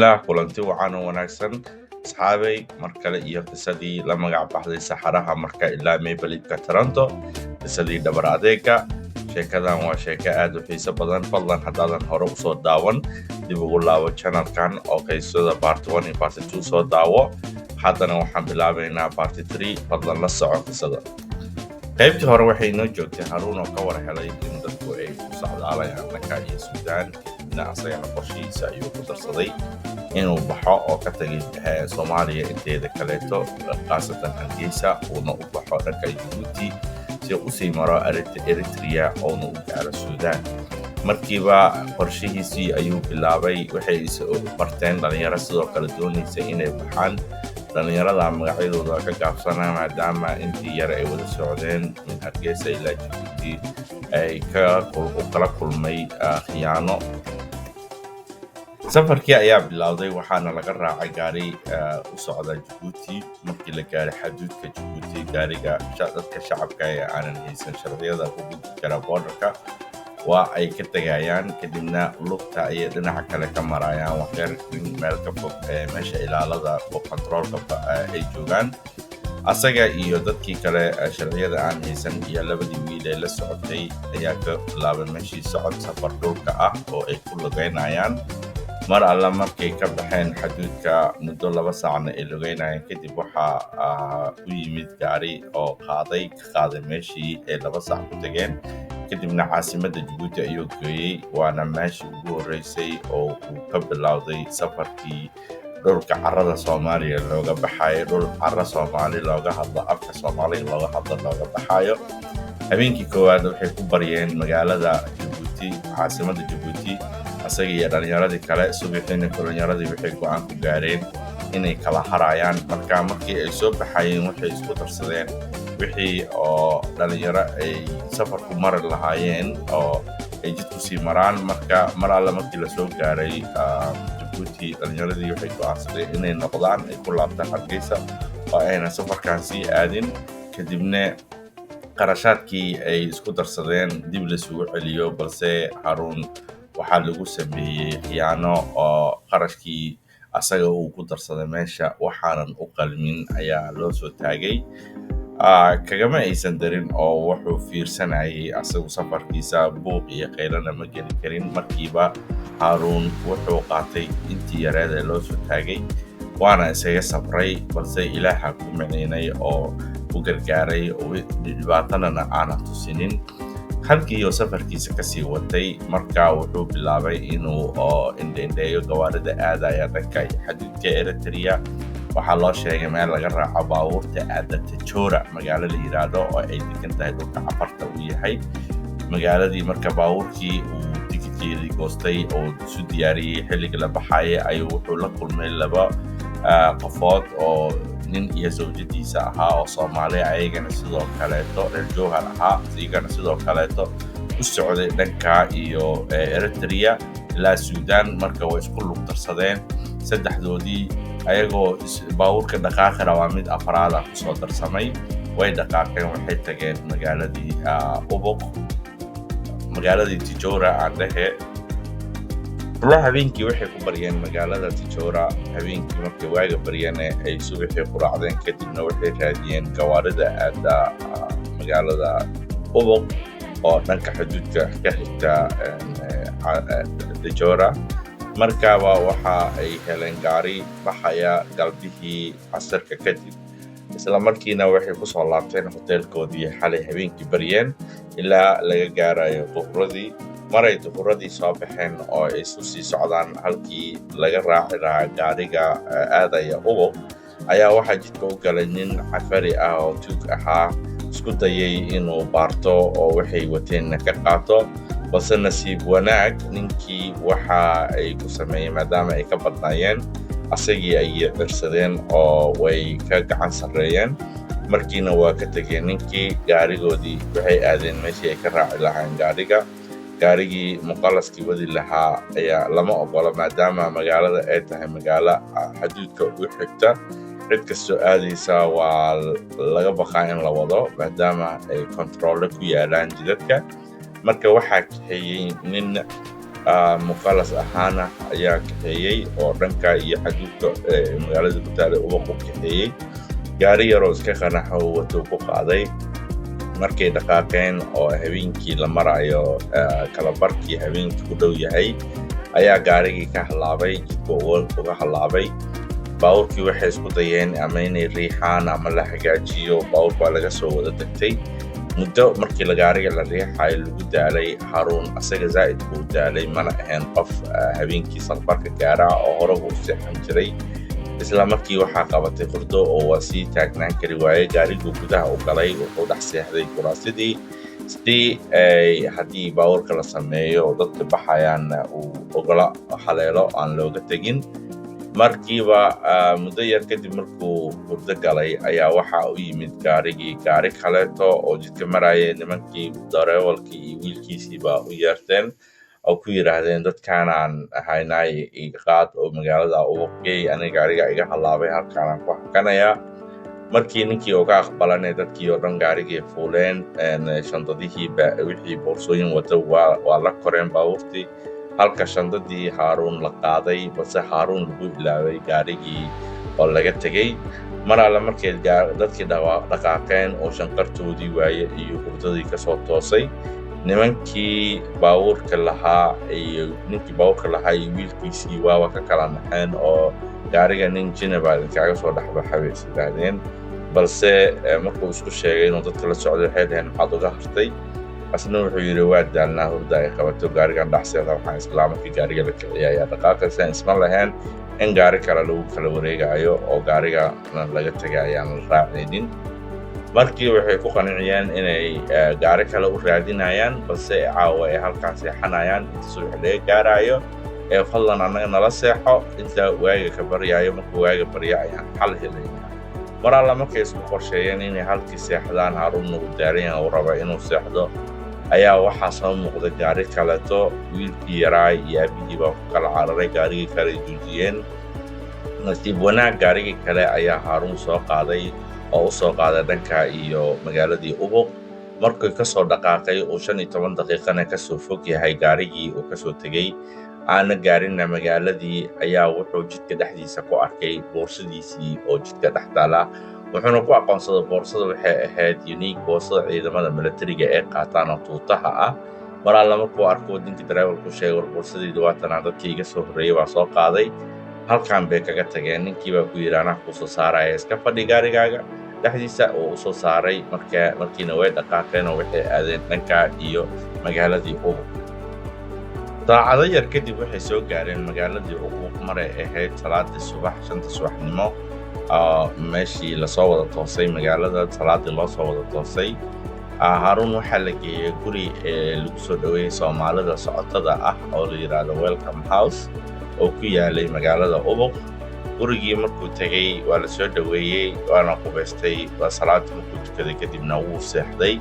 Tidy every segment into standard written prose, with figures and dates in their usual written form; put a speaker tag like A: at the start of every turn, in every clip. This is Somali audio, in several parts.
A: bismillaah kulanti wacan oo wanaagsan asxaabay mar kale iyo qisadii la magac baxday saxaraha marka ilaa Maple-ka Toronto qisadii dhabar adeega sheekadan waa sheeko aad u xiiso badan fadlan haddaadan hore u soo daawan dib ugu laabo channelkan oo qaysada part 1 iyo part 2 soo daawo haddana waxaan bilaabaynaa part 3 fadlan la soco qisada qaybtii hore waxay inoo joogtay Haruun oo ka war helay in dadku ay ku socdaalayaan dhanka iyo Suudaan asagana qorshihiisa ayuu ku darsaday inuu baxo oo ka tagay Soomaaliya inteeda kaleeto qaasatan Hargeysa uuna u baxo dhanka Djibouti si uu sii maro Eritrea oo u gaaro Suudaan markiiba qorshihiisii ayuu bilaabay waxay soo barteen dhalinyaro sidoo kale doonaysa inay baxaan dhalinyarada magacyadooda ka gaabsanaa maadaama intii yar ay wada socdeen min Hargeysa ilaa Djibouti ay kala kulmay khiyaano safarkii ayaa bilowday waxaana laga raacay gaari u socda Djibouti markii la gaaray xuduudka Djibouti gaariga dadka shacabka ee aanan haysan sharciyada ku gudbi kara borderka waa ay ka tagayaan kadibna lugta ay dhinaca kale ka marayaan waxyar meel ka fog meesha ilaalada oo controlka ay joogaan asaga iyo dadkii kale sharciyada aan haysan iyo labadii wiil ee la socotay ayaa ka bilaabay meeshii socod safar dhulka ah oo ay ku lugeynayaan mar alla markay ka baxeen xuduudka muddo 2 saacna ay lugeynayaan kadib waxaa u yimid gaari oo qaaday meeshii ay 2 saac ku tageen kadibna caasimadda Djibouti ayuu geeyay waana meeshii ugu horeysay oo uu ka bilowday safarkii dhulka carrada Soomaaliya looga baxayo dhul carra Soomaali looga hadlo afka Soomaaliga looga hadlo looga baxayo habeenkii koowaad waxay ku bariyeen magaalada Djibouti caasimadda Djibouti asaga iyo dhalinyaradii kale subaxina dhalinyaradii waxay go'aan ku gaareen inay kala harayaan markii ay soo baxayeen waxay isku darsadeen wixii oo dhalinyaro ay safarku mari lahaayeen oo ay jidku sii maraan mar alla markii la soo gaaray Djibouti dhalinyaradii waxay go'aansadeen inay noqdaan ay ku laabtaan Hargeysa oo ayna safarkan sii aadin kadibna qarashaadkii ay isku darsadeen dib la isugu celiyo balse Haruun waxaa lagu sameeyay khiyaano oo qarashkii asaga uu ku darsaday meesha waxaanan u qalmin ayaa loo soo taagay kagama aysan darin oo wuxuu fiirsanayay asagu safarkiisa buuq iyo qaylana ma geli karin markiiba Haruun wuxuu qaatay intii yareed ee loo soo taagay waana isaga safray balse Ilaaha ku maciinay oo u gargaaray oo dhibaatana aanan tusinin halkii oo safarkiisa ka sii watay markaa wuxuu bilaabay inuu indheeyo gawaarida aadaya dhanka xuduudka Eritrea waxaa loo sheegay meel laga raaco baabuurta aada Tajora magaalo la yiraahdo oo ay degan tahay dhulka cafarta uu yahay magaaladii marka baabuurkii uu tikidkeedii goostay oo isu diyaariyay xilliga la baxayay ayuu wuxuu la kulmay 2 qofood oo nin iyo zawjadiisa ahaa oo Soomaali ayagana sidoo kaleeto reer Jowhar ahaa sigana sidoo kaleeto u socday dhanka iyo Eritrea ilaa Suudaan marka way isku lugtarsadeen saddexdoodii ayagoo baabuurka dhaqaaqana waa mid afraad ah soo darsamay way dhaqaaqeen waxay tageen magaaladii magaaladii Tajora aan dhahe habeenkii waxay ku bariyeen magaalada Tajora habeenkii markay waaga bariyeen ay subaxii quraacdeen kadibna waxay raadiyeen gawaarida aada magaalada oo dhanka xuduudka ka xigta Tajora markaaba waxa ay heleen gaari baxaya galbihii casarka kadib isla markiina waxay ku soo laabteen hoteelkoodii xalay habeenkii bariyeen ilaa laga gaarayo duhradii maray duhradii soo baxeen oo ay sii socdaan halkii laga raaci lahaa gaariga aadaya ayaa waxaa jidka u galay nin cafari ah oo tuug ahaa isku dayay inuu baarto oo waxay wateen ka qaato balse nasiib wanaag ninkii waxa ay ku sameeyeen maadaama ay ka badnaayeen asagii ay cirsadeen oo way ka gacan sareeyeen markiina waa ka tageen ninkii gaarigoodii waxay aadeen meeshii ay ka raaci lahaayeen gaarigii muqallaskii wadi lahaa ayaa lama ogola maadaama magaalada ay tahay magaalo xuduudka u xigta cid kastoo aadaysa waa laga baqaa in la wado maadaama ay control ku yaalaan jidadka marka waxaa kaxeeyay nin muqalas ahaana ayaa kaxeeyey oo dhanka iyo xaduudka magaalada ku taala Ubaq u kaxeeyey. Gaari yaroo iska qanaxa oo wato ku qaaday. Markay dhaqaaqeen oo habeenkii la marayo kala barkii habeenkii ku dhow yahay ayaa gaarigii ka halaabay, jidka uga halaabay. Baabuurkii waxay isku dayeen ama inay riixaan ama la hagaajiyo. Baabuurka waa laga soo wada tagtay. Muddo markii gaariga la riixayo lagu daalay, Haruun asaga zaa'id buu daalay, mana ahayn qof habeenkii safarka gaara oo hore u seexan jiray. isla markii waxaa qabatay hurdo oo waa sii taagnaan kari waayey. Gaariguu gudaha u galay, wuxuu dhex seexday kuraasidii sidii haddii baabuurka la sameeyo oo dadka baxayaanna uu ogola haleelo aan looga tegin. Markiiba muddo yar kadib markuu hurdo galay ayaa waxaa u yimid gaari kaleeto oo jidka maraya. Nimankii dareewalkii iyo wiilkiisiiba u yeerteen oo ku yiraahdeen dadkaanaan ahaynay qaad oo magaalada Ubaq geey, aniga gaariga iga halaabay, halkaanaan ku hakanayaa. Markii ninkii uga aqbalanay dadkii oo dhan gaarigii fuuleen, shandadihii wixii boorsooyin wata waa la koreen baabuurtii, halka shandadii Haruun la qaaday, balse Haruun lagu ilaaway gaarigii oo laga tegey. Mar alle markay dadkii dhaqaaqeen oo shanqartoodii waaye iyo hurdadii ka soo toosay, ninkii baabuurka lahaa iyo wiilkiisii waaba ka kala naxeen oo gaariga nin jinaba kaaga soo dhexbaxay bay is yidhaahdeen. Balse markuu isku sheegay inuu dadka la socday waxay dhaheen maxaad uga hartay. asna wuxuu yidhi waa daalnaa, hurda ay qabato, gaarigan dhacseeda. Waxaan islaa markii gaariga la kiciya ayaa dhaqaaqaysa, isma lahayn in gaari kale lagu kala wareegayo oo gaarigana laga tegay ayaan la raacaynin. Markii waxay ku qanciyeen inay gaari kale u raadinayaan, balse caawa ay halkaan seexanayaan inta subax laga gaarayo. Fadlan annaga nala seexo inta waaga ka baryayo. Markuu waaga barya ayaan xal helaynaa. Mar alla markay isku qorsheeyeen inay halkii seexdaan, Haruunna uu daaran yahay, uu raba inuu seexdo, ayaa waxaa soo muuqda gaari kaleeto. Wiilkii yaraa iyo aabihii baa ku kala cararay, gaarigii kale joojiyeen. Nasiib wanaag gaarigii kale ayaa Haruun soo qaaday oo u soo qaaday dhanka iyo magaaladii Ubaq. Markuu ka soo dhaqaaqay uu 15 daqiiqana ka soo fog yahay gaarigii uu ka soo tegey, aana gaarinna magaaladii, ayaa wuxuu jidka dhexdiisa ku arkay boorsadiisii oo jidka dhex taala. wuxuuna ku aqoonsaday boorsada waxay ahayd unique, boorsada ciidamada militariga ee qaataan oo tuutaha ah. Mar alla markuu arko ninkii dareewalku sheegay boorsadii dhawaatana dadkii iga soo horreeyay baa soo qaaday, halkaan bay kaga tageen. Ninkii baa ku yidhi anaa kuu soo saaraya, iska fadhi gaarigaaga dhexdiisa. oo u soo saaray. Markiina way dhaqaaqeen oo waxay aadeen dhanka iyo magaaladii Ubaq. saacado yar kadib waxay soo gaareen magaaladii Ubaq maray ahayd salaadii subax 5 subaxnimo. meeshii lasoo wada toosay, magaalada salaadii loo soo wada toosay. Haruun waxaa la geeyey guri lagu soo dhoweeyey Soomaalida socotada ah oo la yidhaahdo Welcome House oo ku yaalay magaalada Ubaq. Gurigii markuu tegey waa la soo dhoweeyey, waana qubaystay. Salaadii markuu tukaday kadibna wuu seexday.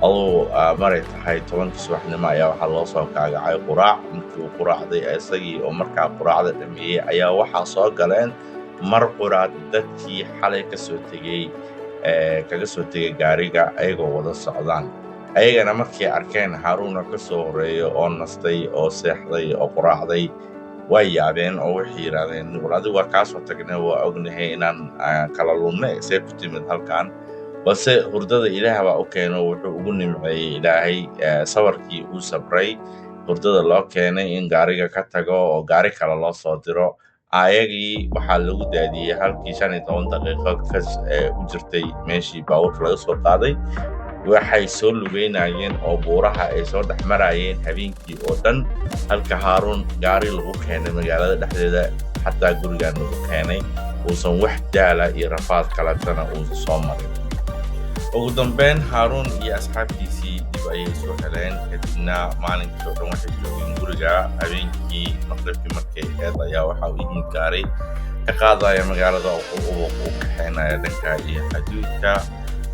A: aduu maray tahay 10 subaxnimo ayaa waxaa loo soo kaagacay quraac. Markii uu quraacday isagii oo markaa quraacda dhameeyey ayaa waxaa soo galeen mar quraad dadkii xalay kaga soo tegay gaariga ayagoo wada socdaan. Ayagana markay arkeen Haruun ka soo horeeyo oo nastay oo seexday oo quraacday, way yaabeen oo waxay yiraahdeen war adigu waa kaa soo tagnay, waa ognahay inaan kala lunnay, see ku timid halkaan. balse hurdada Ilaah baa u keenay, wuxuu ugu nimceeyey Ilaahay sawarkii uu sabray. hurdada loo keenay in gaariga ka tago oo gaari kale loo soo diro. ayagii waxaa lagu daadiyey halkii 15 daqiiqo u jirtay meeshii baabuurka laga soo qaaday. waxay soo lugeynayeen oo buuraha ay soo dhex marayeen habeenkii oo dhan, halka Haruun gaari lagu keenay magaalada dhexdeeda, xataa gurigaan lagu keenay, uusan wax daala iyo rafaad kaletana uusan soo marin. ugu dambeyn Haruun iyo asxaabtiisii dib ayay soo heleen, kadibna maalinkii oo dhan waxay joogeen guriga. habeenkii maqribkii markay ahayd ayaa waxaa u yimid gaari ka qaadaya magaalada Ubaq uu kaxeynaya dhanka iyo xaduudka.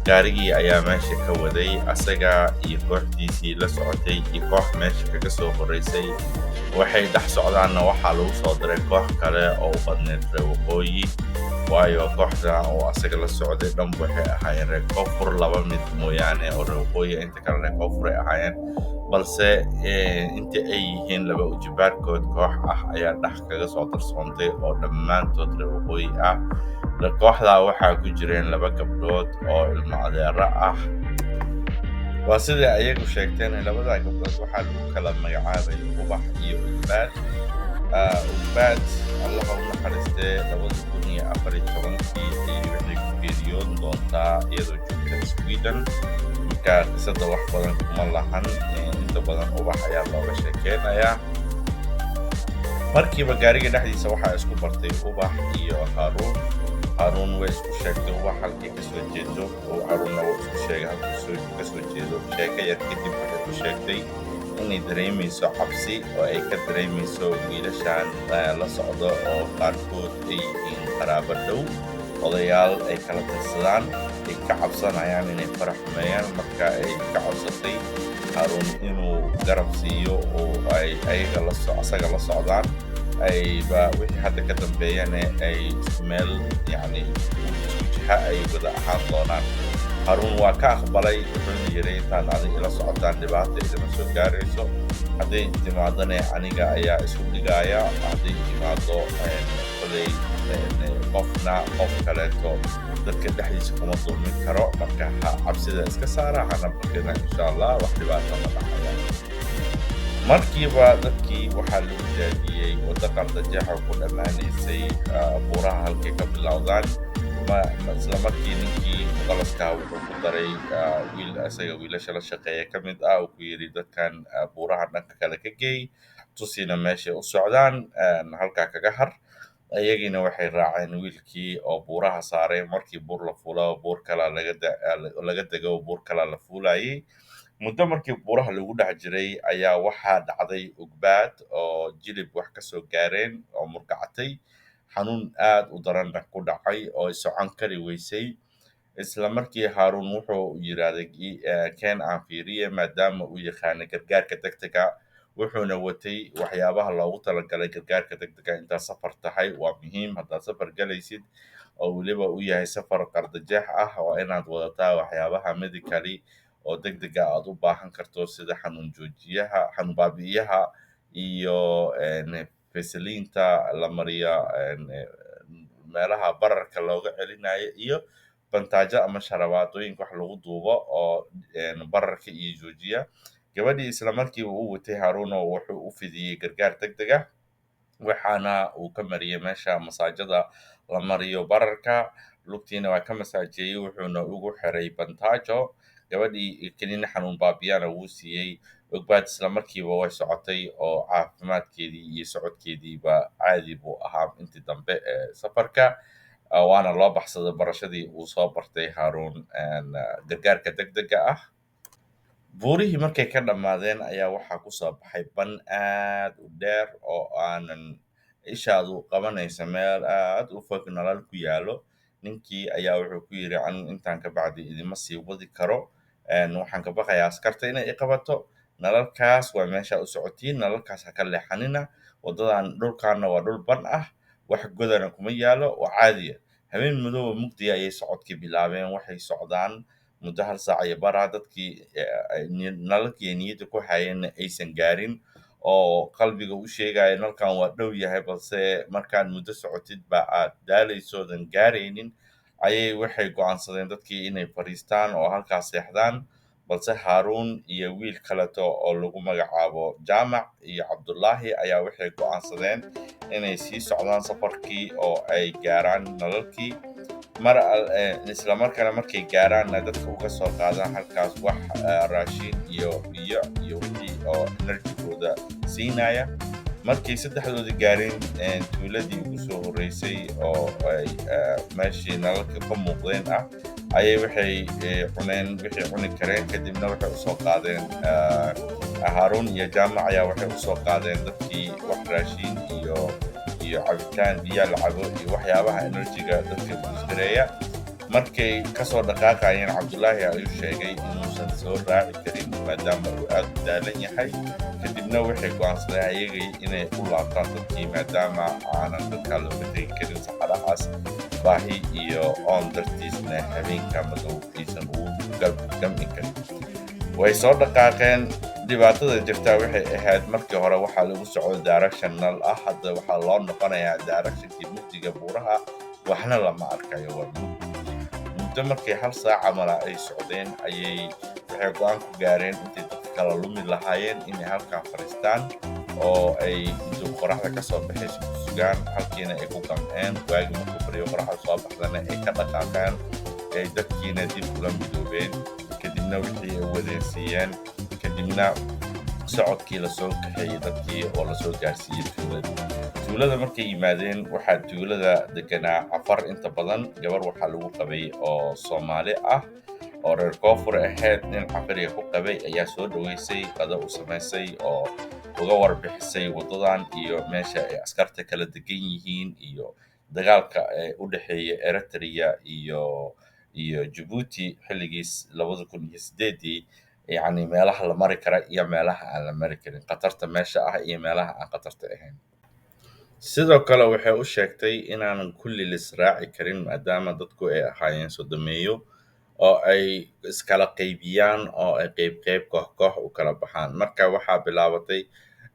A: gaarigii ayaa meesha ka waday, asaga iyo kooxdiisii la socotay iyo koox meesha kaga soo horeysay. waxay dhex socdaanna waxaa lagu soo diray koox kale oo u badneyd reer waqooyi, waayo kooxda oo asaga la socday dhan waxay ahaayeen reer koonfur, 2 mid mooyaane oo reer waqooyi, inta kale reer koonfur ay ahaayeen. balse inta ay yihiin laba ujibaarkood koox ah ayaa dhex kaga soo darsoontay oo dhammaantood reer waqooyi ah. Kooxdaa waxaa ku jireen laba gabdhood oo ilmo adeero ah. waa sida ayagu sheegteen labada gabdhood waxaa lagu kala magacaabay Ubax iyo Ugbaad. Ugbaad Allah ha u naxariistee 2014 ayay waxay ku geeriyoon doontaa iyadoo joogta Sweden. marka qisada wax badan kuma lahan, inta badan Ubax ayaa looga sheekeynayaa. markiiba gaariga dhexdiisa waxaa isku bartay Ubax iyo Haruun way isku sheegtay Ubax halkii ka soo jeedo, oo Haruunna wuu isku sheegay halkii ka soo jeedo. sheeko yar kadib waxay ku sheegtay inay dareemayso cabsi oo ay ka dareemayso wiilashan la socdo oo qaarkood ay yihiin qaraabo dhow, odayaal ay kala tirsadaan, ay ka cabsanayaan inay farax xumeeyaan. marka ay ka codsatay Haruun inuu garab siiyo oo ay asaga la socdaan, ayba wixii hadda ka dambeeyana ay isku meel yacni isku jiha ay wada ahaan doonaan. Haruun waa ka aqbalay, wuxuuna yidhi intaan adiga ila socotaan dhibaata idima soo gaarayso, hadday timaadane aniga ayaa isu dhigaya, hadday timaado koley qofna qof kaleeto dadka dhexdiisa kuma dulmin karo. marka cabsida iska saara, hana bakina insha Allah wax dhibaato ma dhacaya. markiiba dadkii waxaa lagu daadiyey waddo qardajeexa ku dhammaanaysay buuraha halkay ka bilowdaan. isla markii ninkii muqalaskaa wuxuu ku daray isaga wiilasha la shaqeeya ka mid ah, uu ku yidhi dadkan buuraha dhanka kale ka geey, tusina meeshay u socdaan, halkaa kaga har. iyagiina waxay raaceen wiilkii oo buuraha saaray. markii buur la fuula buur kalaa laga dego, buur kalaa la fuulayay. muddo markii buuraha lagu dhex jiray ayaa waxaa dhacday Ugbaad oo jilib wax ka soo gaareen oo murgacatay, xanuun aad u daranna ku dhacay oo ay socon kari weysay. isla markii Haruun wuxuu yidhaahday keen aan fiiriye, maadaama uu yaqaanay gargaarka degdega, wuxuuna watay waxyaabaha loogu talagalay gargaarka degdega. intaad safar tahay waa muhiim, haddaad safar galaysid oo weliba uu yahay safar qardajeex ah, waa inaad wadataa waxyaabaha medically oo degdega aad u baahan karto, sida xanuun baabi'iyaha iyo fesaliinta la mariya meelaha bararka looga celinayo, iyo bantaajo ama sharabaadooyinka wax lagu duubo oo bararka iyo joojiya. gabadhii isla markiiba uu watay Haruun oo wuxuu u fidiyey gargaar degdeg ah, waxaana uu ka mariyey meesha masaajada la mariyo bararka. lugtiina waa ka masaajeeyey, wuxuuna ugu xiray bantaajo. gabadhii kiniin xanuun baabiyana wuu siiyey. Ugbaad isla markiiba way socotay oo caafimaadkeedii iyo socodkeediiba caadi buu ahaa intii dambe ee safarka. waana loo baxsaday barashadii uu soo bartay Haruun gargaarka degdega ah. buurihii markay ka dhammaadeen ayaa waxaa ku soo baxay ban aad u dheer oo aanan ishaadu qabanaysa, meel aad u fog nalal ku yaalo. ninkii ayaa wuxuu ku yidhi intaan ka bacdi idima sii wadi karo, waxaan ka baqayaa askarta inay i qabato. nalalkaas waa meesha u socotiin, nalalkaas ha ka leexanina. dhulkaana waa dhul ban ah, wax godana kuma yaalo, oo caadiya. habeen madooba mugdiya ayay socodkii bilaabeen. waxay socdaan muddo 1 saac iyo bar ah. dadkii nalalkii niyadda ku hayeenna aysan gaarin, oo qalbiga u sheegaya nalkan waa dhow yahay, balse markaad muddo socotid ba aad daalaysoodan gaaraynin, ayay waxay go'aansadeen dadkii inay fadhiistaan oo halkaas seexdaan. balse Haruun iyo wiil kaleto oo lagu magacaabo Jaamac iyo Cabdullaahi ayaa waxay go'aansadeen inay sii socdaan safarkii oo ay gaaraan nalalkii. isla markaana markay gaaraanna dadka uga soo qaadaan halkaas wax raashin iyo biyo iyo wixii oo enerjigooda siinaya. markay saddexdoodii gaareen tuuladii ugu soo horreysay oo ay meeshii nalalka ka muuqdeen ah, ayay waxay cuneen wixii cuni kareen. kadibna waxay usoo qaadeen Haruun iyo Jaamac ayaa waxay usoo qaadeen dadkii wax raashin iyo cabitaan biyo la cabo iyo waxyaabaha enerjiga dadka buusireeya. markay kasoo dhaqaaqayeen, Cabdullaahi ayuu sheegay inuusan soo raaci karin maadaama uu aad u daalan yahay. kadibna waxay go'aansadeen ayagii inay u laabtaan dadkii, maadaama aanan dadkaa looga tegi karin saxarahaas, baahi iyo oon dartiisna habeenka madow aysan ugu gam'i karin. way soo dhaqaaqeen. dhibaatada jirtaa waxay ahayd markii hore waxaa lagu socdo directional ah, hadda waxaa loo noqonayaa directionkii mugdiga buuraha, waxna lama arkayo waa muddo markii hal saac camala ay socdeen waxay go'aan ku gaareen intay dadka kala lumi lahaayeen inay halkaa fadhiistaan oo ay intuu qoraxda ka soo baxayso ku sugaan, halkiina ay ku gamceen. Waagi markuu baryo qoraxda soo baxdana ay ka dhaqaaqeen, ay dadkiina dib ula midoobeen, kadibna wixii ay wadeensiiyeen, kadibna socodkii lasoo kaxeeyey dadkii oo lasoo gaarsiiyey tuulada markay yimaadeen. Waxaa tuulada deganaa Cafar inta badan, gabar waxaa lagu qabay oo Soomaali ah oo reer koonfur ahayd, nin Cafariga ku qabay ayaa soo dhaweysay, qado u samaysay oo uga warbixisay wadadan iyo meesha ay askarta kala degan yihiin iyo dagaalka u dhexeeya Eritrea iyo Djibouti xilligiis 2008 yacni meelaha la mari kara iyo meelaha aan la mari karin, khatarta meesha ah iyo meelaha aan khatarta ahayn. Sidoo kale waxay u sheegtay inaanan kulli la israaci karin maadaama dadku ay ahaayeen sodomeeyo oo ay iskala qaybiyaan oo ay qayb koox u kala baxaan. Marka waxaa bilaabatay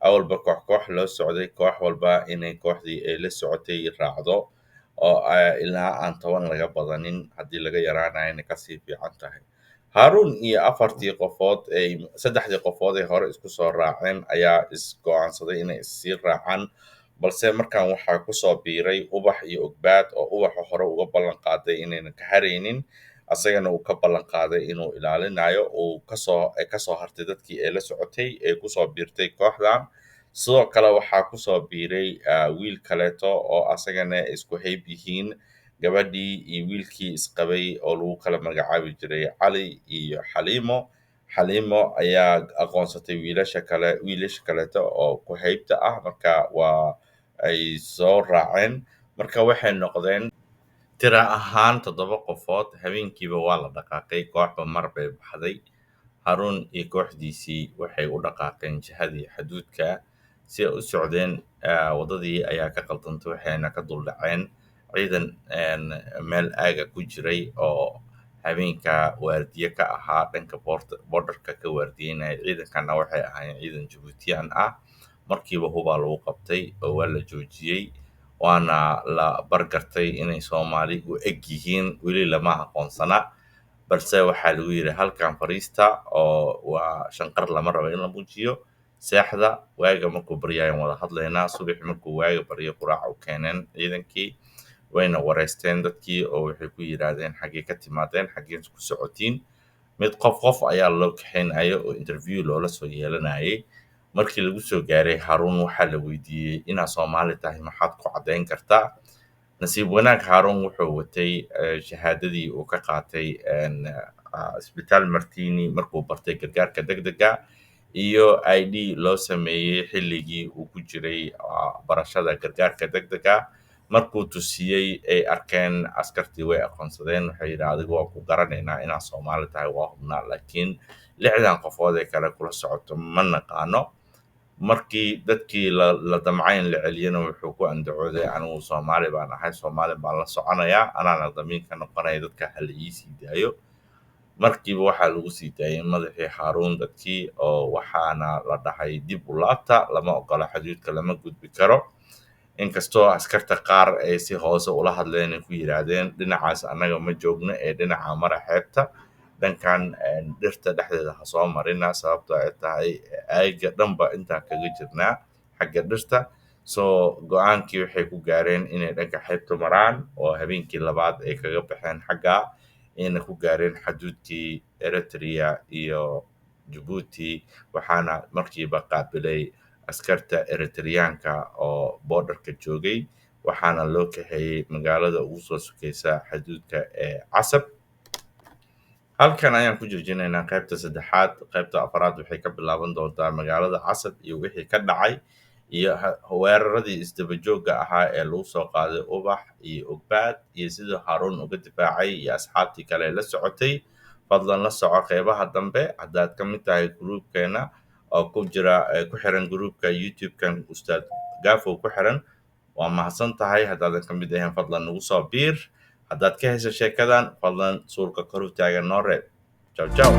A: awalba koox loo socday, koox walba inay kooxdii ay la socotay raacdo oo ilaa aan 10 laga badanin, haddii laga yaraanayana kasii fiican tahay. Harun iyo saddexdii qofood ee hore isku soo raaceen ayaa go'aansaday inay issii raacaan, balse markan waxaa ku soo biiray Ubax iyo Ogbaad oo Ubaxa hore uga ballan qaaday inaynan ka haraynin, asagana uu ka ballan qaaday inuu ilaalinayo, ka soo hartay dadkii ay la socotay ee ku soo biirtay kooxdan. Sidoo kale waxaa ku soo biiray wiil kaleeto oo asagana isku hayb yihiin, gabadhii iyo wiilkii isqabay oo lagu kala magacaabi jiray Cali iyo Xaliimo ayaa aqoonsatay wiilasha kaleeto oo ku haybta ah, marka waa ay soo raaceen. Marka waxay noqdeen tira ahaan 7 qofood. Habeenkiiba waa la dhaqaaqay, kooxba mar bay baxday. Harun iyo kooxdiisii waxay u dhaqaaqeen jihadii xuduudka si ay u socdeen. Wadadii ayaa ka qaldantay, waxayna ka duldhaceen ciidan meel aaga ku jiray oo habeenka waardiye ka ahaa dhanka borderka ka waardiyeynaya. Ciidankana waxay ahaayeen ciidan Djiboutian ah. Markiiba hubaa lagu qabtay oo waa la joojiyey, waana la bargartay inay Soomaali u eg yihiin, weli lama aqoonsana, balse waxaa lagu yidhi halkan fadhiista oo waa shanqar lama rabo in la muujiyo, seexda, waaga markuu baryaayan wada hadlaynaa. Subax markuu waaga baryo quraaca u keeneen ciidankii, wayna wareysteen dadkii oo waxay ku yidhaahdeen xaggee ka timaadeen, xaggeen ku socotiin. Mid qof ayaa loo kaxaynaya oo interview loola soo yeelanayay. Markii lagu soo gaaray Harun waxaa la weydiiyey inaad Soomaali tahay maxaad ku caddayn kartaa. Nasiib wanaag Harun wuxuu watay shahaadadii uu ka qaatay isbitaal Martini markuu bartay gargaarka degdega iyo ID loo sameeyey xilligii uu ku jiray barashada gargaarka degdega. Markuu tusiyey ay arkeen askartii way aqoonsadeen, waxay yidhaahdeen adigu waa ku garanaynaa inaad Soomaali tahay, waa hubnaa, laakiin 6 qofood ee kale kula socoto ma naqaano. Markii dadkii la damcayn la celiyana wuxuu ku andacooday anigu Soomaali baan ahay, Soomaali baan la soconayaa, anaana damiin ka noqonaya, dadka hala ii sii daayo. Markiiba waxaa lagu sii daayay madaxii Harun dadkii oo waxaana la dhahay dib u laabta, lama ogola, xuduudka lama gudbi karo. Inkastoo askarta qaar ay si hoose ula hadleen ay ku yidhaahdeen dhinacaas annaga ma joogno ee dhinaca mara xeebta, dhankan dhirta dhexdeeda ha soo marina, sababtoo ay tahay aagga dhanba intaan kaga jirnaa xagga dhirta. Go'aankii waxay ku gaareen inay dhanka xeebta maraan oo habeenkii labaad ay kaga baxeen xagga, ayna ku gaareen xuduudkii Eritrea iyo Djibouti. Waxaana markiiba qaabilay askarta Eritreanka oo borderka joogay, waxaana loo kaxeeyey magaalada ugu soo sukeysa xuduudka ee Casab. Halkan ayaan ku joojinaynaa qaybta 3. Qaybta 4 waxay ka bilaaban doontaa magaalada Casab iyo wixii ka dhacay iyo weeraradii isdaba joogga ahaa ee lagu soo qaaday Ubax iyo Ogbaad iyo sidii Harun uga difaacay iyo asxaabtii kale la socotay. Fadlan la soco qeybaha dambe haddaad ka mid tahay gruubkeena oo ku xiran gruubka YouTube-kan Ustaad Gaafow ku xiran. Waa mahadsan tahay. Haddaadan ka mid ahayn fadlan nagu soo biir. Haddaad ka hesho sheekadan fadlan suulka kor u taagan noo reeb. Ciao ciao.